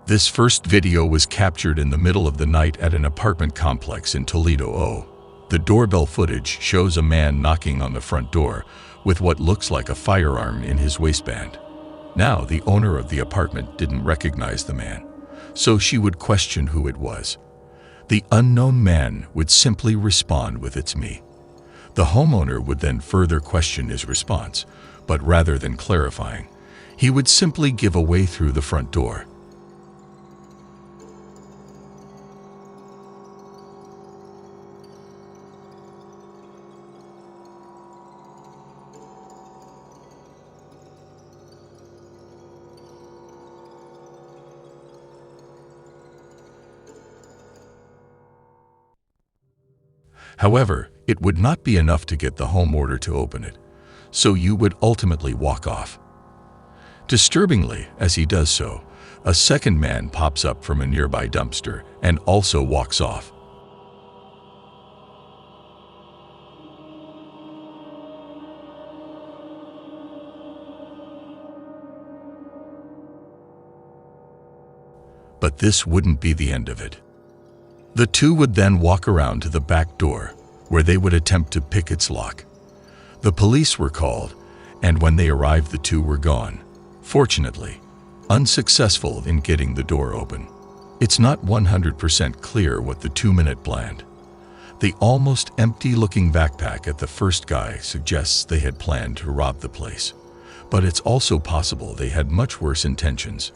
This first video was captured in the middle of the night at an apartment complex in Toledo, Ohio. The doorbell footage shows a man knocking on the front door with what looks like a firearm in his waistband. Now, the owner of the apartment didn't recognize the man, so she would question who it was. The unknown man would simply respond with "It's me." The homeowner would then further question his response, but rather than clarifying, he would simply give away through the front door. However, it would not be enough to get the homeowner to open it, so you would ultimately walk off. Disturbingly, as he does so, a second man pops up from a nearby dumpster and also walks off. But this wouldn't be the end of it. The two would then walk around to the back door, where they would attempt to pick its lock. The police were called, and when they arrived, the two were gone. Fortunately, unsuccessful in getting the door open. It's not 100% clear what the 2-minute planned. The almost empty-looking backpack at the first guy suggests they had planned to rob the place, but it's also possible they had much worse intentions.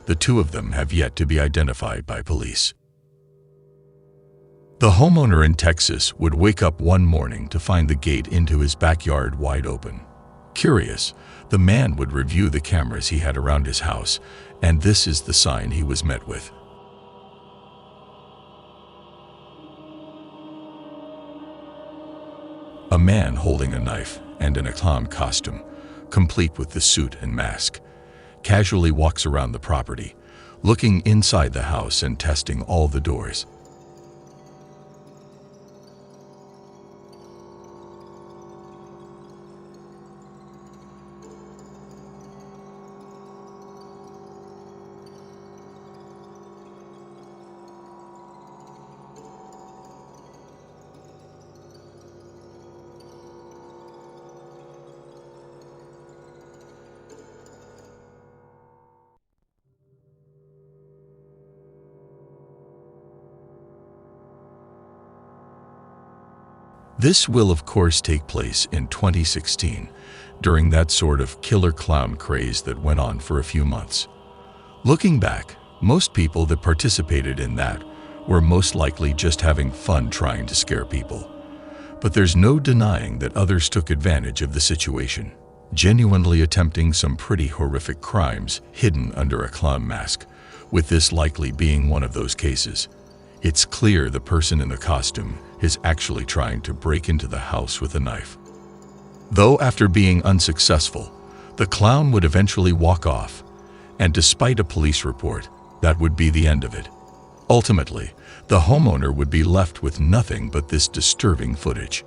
The two of them have yet to be identified by police. The homeowner in Texas would wake up one morning to find the gate into his backyard wide open. Curious, the man would review the cameras he had around his house, and this is the sign he was met with. A man holding a knife and in a clown costume, complete with the suit and mask, casually walks around the property, looking inside the house and testing all the doors. This will of course take place in 2016, during that sort of killer clown craze that went on for a few months. Looking back, most people that participated in that were most likely just having fun trying to scare people. But there's no denying that others took advantage of the situation, genuinely attempting some pretty horrific crimes hidden under a clown mask, with this likely being one of those cases. It's clear the person in the costume is actually trying to break into the house with a knife. Though after being unsuccessful, the clown would eventually walk off, and despite a police report, that would be the end of it. Ultimately, the homeowner would be left with nothing but this disturbing footage.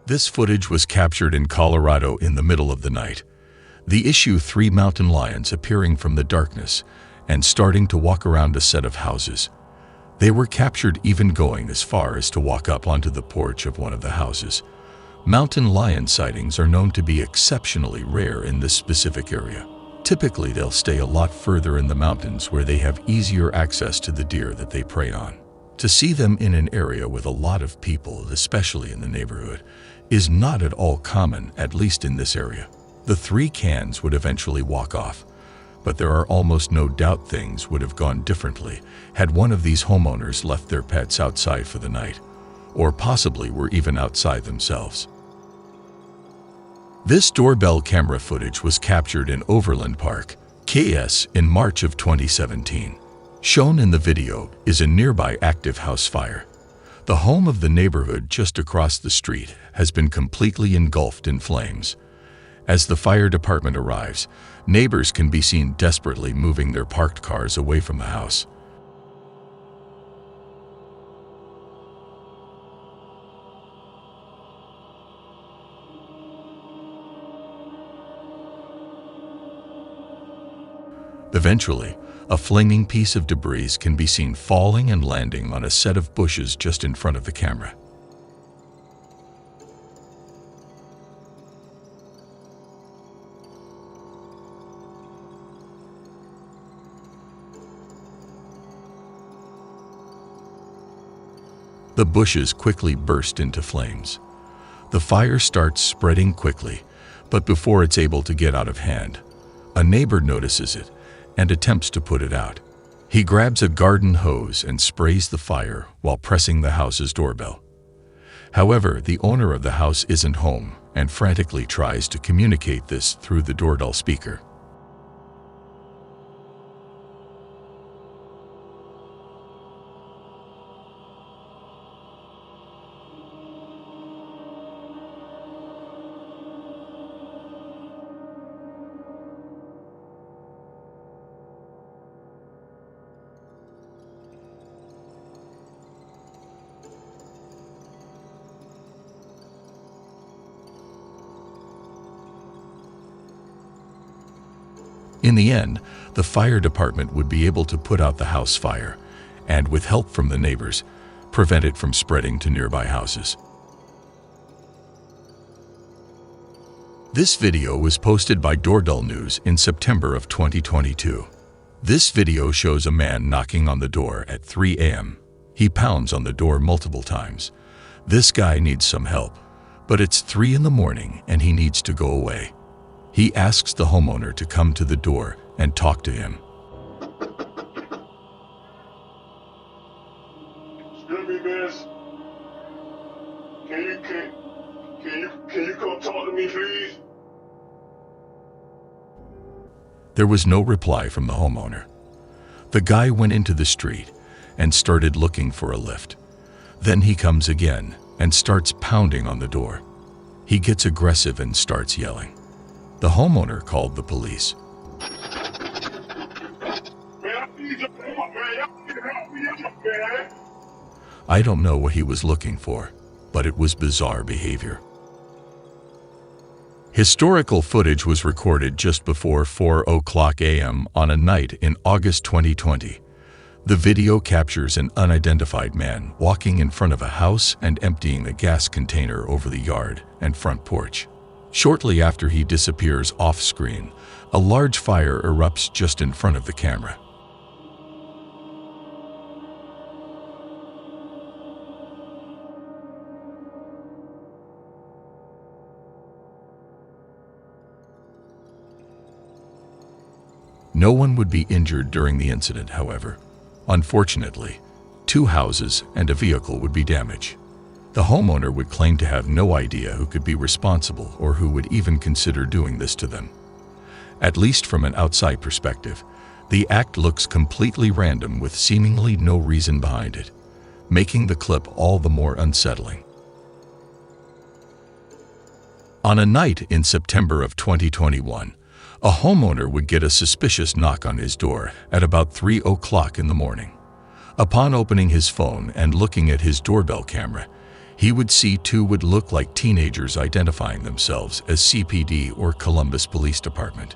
This footage was captured in Colorado in the middle of the night. The issue 3 mountain lions appearing from the darkness and starting to walk around a set of houses. They were captured even going as far as to walk up onto the porch of one of the houses. Mountain lion sightings are known to be exceptionally rare in this specific area. Typically, they'll stay a lot further in the mountains where they have easier access to the deer that they prey on. To see them in an area with a lot of people, especially in the neighborhood, is not at all common, at least in this area. The 3 cans would eventually walk off, but there are almost no doubt things would have gone differently had one of these homeowners left their pets outside for the night, or possibly were even outside themselves. This doorbell camera footage was captured in Overland Park, KS, in March of 2017. Shown in the video is a nearby active house fire. The home of the neighborhood just across the street has been completely engulfed in flames. As the fire department arrives, neighbors can be seen desperately moving their parked cars away from the house. Eventually, a flaming piece of debris can be seen falling and landing on a set of bushes just in front of the camera. The bushes quickly burst into flames. The fire starts spreading quickly, but before it's able to get out of hand, a neighbor notices it and attempts to put it out. He grabs a garden hose and sprays the fire while pressing the house's doorbell. However, the owner of the house isn't home and frantically tries to communicate this through the doorbell speaker. In the end, the fire department would be able to put out the house fire and, with help from the neighbors, prevent it from spreading to nearby houses. This video was posted by Doorbell News in September of 2022. This video shows a man knocking on the door at 3 a.m. He pounds on the door multiple times. This guy needs some help, but it's 3 in the morning and he needs to go away. He asks the homeowner to come to the door and talk to him. Excuse me, miss. Can you come talk to me, please? There was no reply from the homeowner. The guy went into the street and started looking for a lift. Then he comes again and starts pounding on the door. He gets aggressive and starts yelling. The homeowner called the police. I don't know what he was looking for, but it was bizarre behavior. Historical footage was recorded just before 4:00 a.m. on a night in August 2020. The video captures an unidentified man walking in front of a house and emptying a gas container over the yard and front porch. Shortly after he disappears off-screen, a large fire erupts just in front of the camera. No one would be injured during the incident, however. Unfortunately, 2 houses and a vehicle would be damaged. The homeowner would claim to have no idea who could be responsible or who would even consider doing this to them. At least from an outside perspective, the act looks completely random with seemingly no reason behind it, making the clip all the more unsettling. On a night in September of 2021, a homeowner would get a suspicious knock on his door at about 3:00 in the morning. Upon opening his phone and looking at his doorbell camera, he would see 2 would look like teenagers identifying themselves as CPD or Columbus Police Department.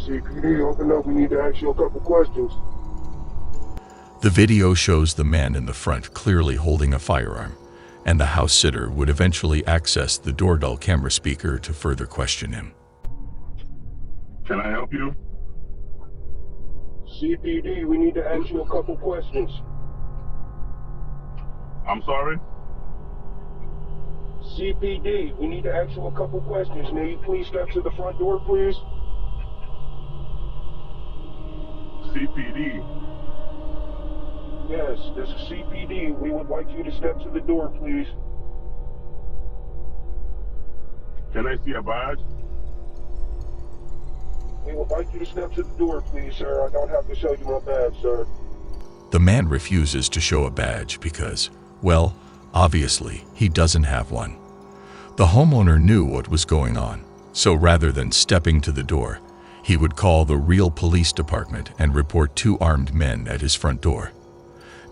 CPD, open up. We need to ask you a couple questions. The video shows the man in the front clearly holding a firearm, and the house sitter would eventually access the doorbell camera speaker to further question him. Can I help you? CPD, we need to ask you a couple questions. I'm sorry? CPD, we need to ask you a couple questions. May you please step to the front door, please? CPD. Yes, this is CPD. We would like you to step to the door, please. Can I see a badge? We would like you to step to the door, please, sir. I don't have to show you my badge, sir. The man refuses to show a badge because, well, obviously, he doesn't have one. The homeowner knew what was going on, so rather than stepping to the door, he would call the real police department and report 2 armed men at his front door.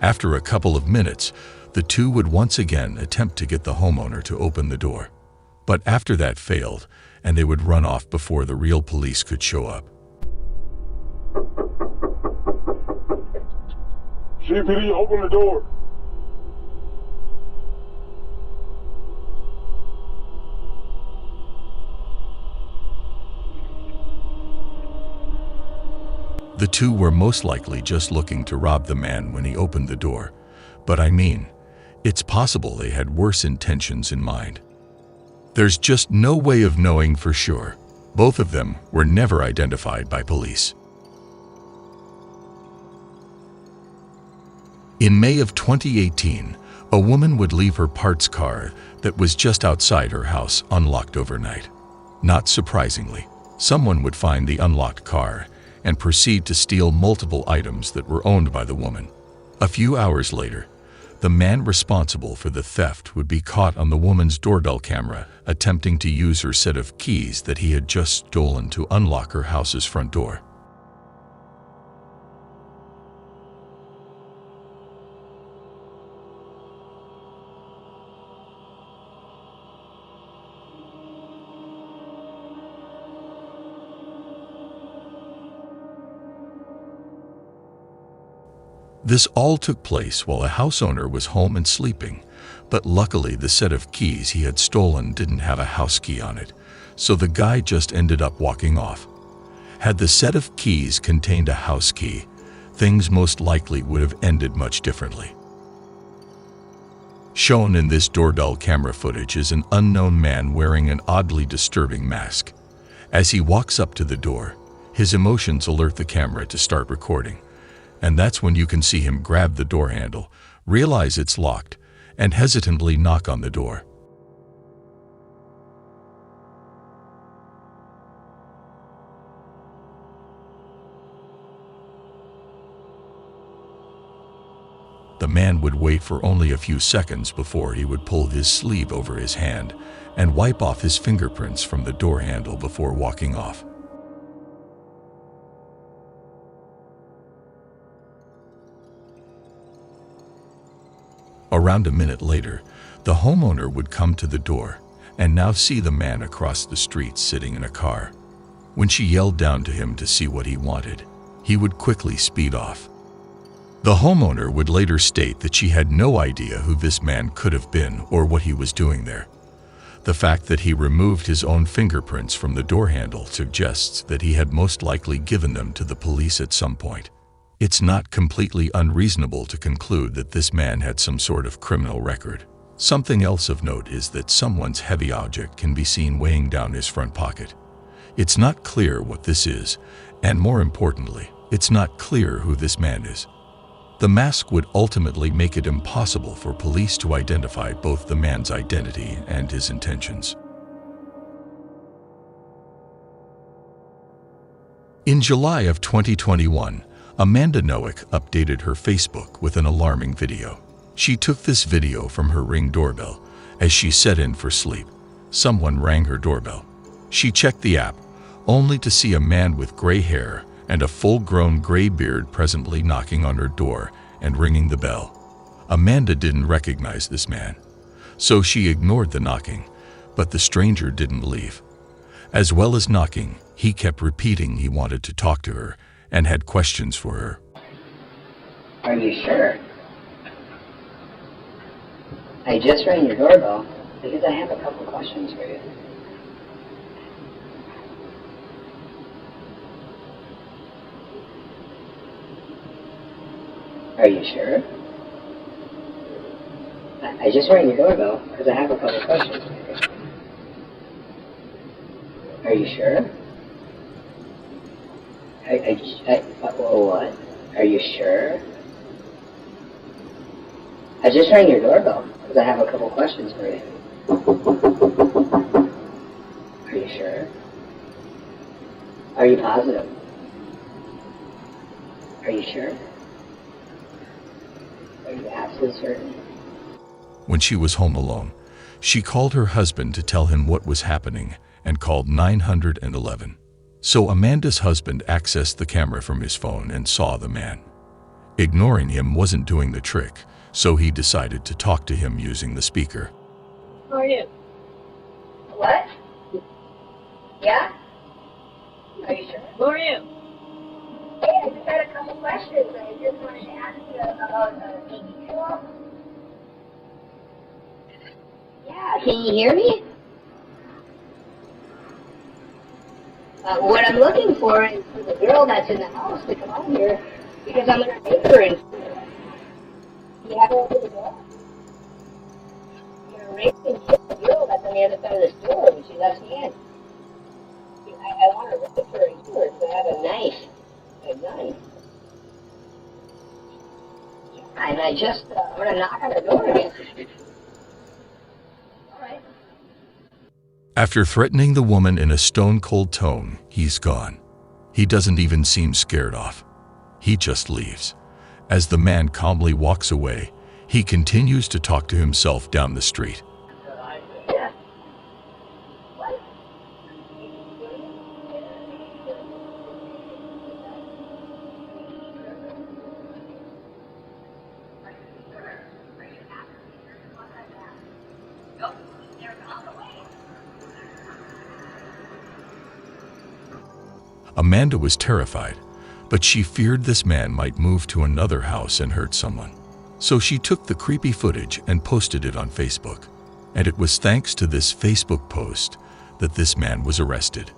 After a couple of minutes, the 2 would once again attempt to get the homeowner to open the door. But after that failed, and they would run off before the real police could show up. CPD, open the door. The 2 were most likely just looking to rob the man when he opened the door. But I mean, it's possible they had worse intentions in mind. There's just no way of knowing for sure. Both of them were never identified by police. In May of 2018, a woman would leave her parts car that was just outside her house unlocked overnight. Not surprisingly, someone would find the unlocked car and proceed to steal multiple items that were owned by the woman. A few hours later, the man responsible for the theft would be caught on the woman's doorbell camera attempting to use her set of keys that he had just stolen to unlock her house's front door. This all took place while a house owner was home and sleeping, but luckily the set of keys he had stolen didn't have a house key on it, so the guy just ended up walking off. Had the set of keys contained a house key, things most likely would have ended much differently. Shown in this doorbell camera footage is an unknown man wearing an oddly disturbing mask. As he walks up to the door, his emotions alert the camera to start recording. And that's when you can see him grab the door handle, realize it's locked, and hesitantly knock on the door. The man would wait for only a few seconds before he would pull his sleeve over his hand and wipe off his fingerprints from the door handle before walking off. Around a minute later, the homeowner would come to the door and now see the man across the street sitting in a car. When she yelled down to him to see what he wanted, he would quickly speed off. The homeowner would later state that she had no idea who this man could have been or what he was doing there. The fact that he removed his own fingerprints from the door handle suggests that he had most likely given them to the police at some point. It's not completely unreasonable to conclude that this man had some sort of criminal record. Something else of note is that someone's heavy object can be seen weighing down his front pocket. It's not clear what this is, and more importantly, it's not clear who this man is. The mask would ultimately make it impossible for police to identify both the man's identity and his intentions. In July of 2021, Amanda Noack updated her Facebook with an alarming video. She took this video from her Ring doorbell. As she set in for sleep, someone rang her doorbell. She checked the app, only to see a man with gray hair and a full-grown gray beard presently knocking on her door and ringing the bell. Amanda didn't recognize this man, so she ignored the knocking, but the stranger didn't leave. As well as knocking, he kept repeating he wanted to talk to her and had questions for her. Are you sure? I just rang your doorbell because I have a couple questions for you. Are you sure? I just rang your doorbell because I have a couple questions for you. Are you sure? What? Are you sure? I just rang your doorbell because I have a couple questions for you. Are you sure? Are you positive? Are you sure? is certain. When she was home alone, she called her husband to tell him what was happening and called 911. So Amanda's husband accessed the camera from his phone and saw the man. Ignoring him wasn't doing the trick, so he decided to talk to him using the speaker. How are you? What? Yeah? Are you sure? Who are you? Hey, I just had a couple questions. I just wanted to ask you about the TV show. Yeah, can you hear me? What I'm looking for is for the girl that's in the house to come out here because I'm going to take her in. You have her open the door? You're going to rape and kill the girl that's on the other side of the store when she lets me in. I want to rape her and kill her because I have a knife and a gun. Yeah, and I'm going to knock on her door again. After threatening the woman in a stone-cold tone, he's gone. He doesn't even seem scared off. He just leaves. As the man calmly walks away, he continues to talk to himself down the street. Amanda was terrified, but she feared this man might move to another house and hurt someone. So she took the creepy footage and posted it on Facebook. And it was thanks to this Facebook post that this man was arrested.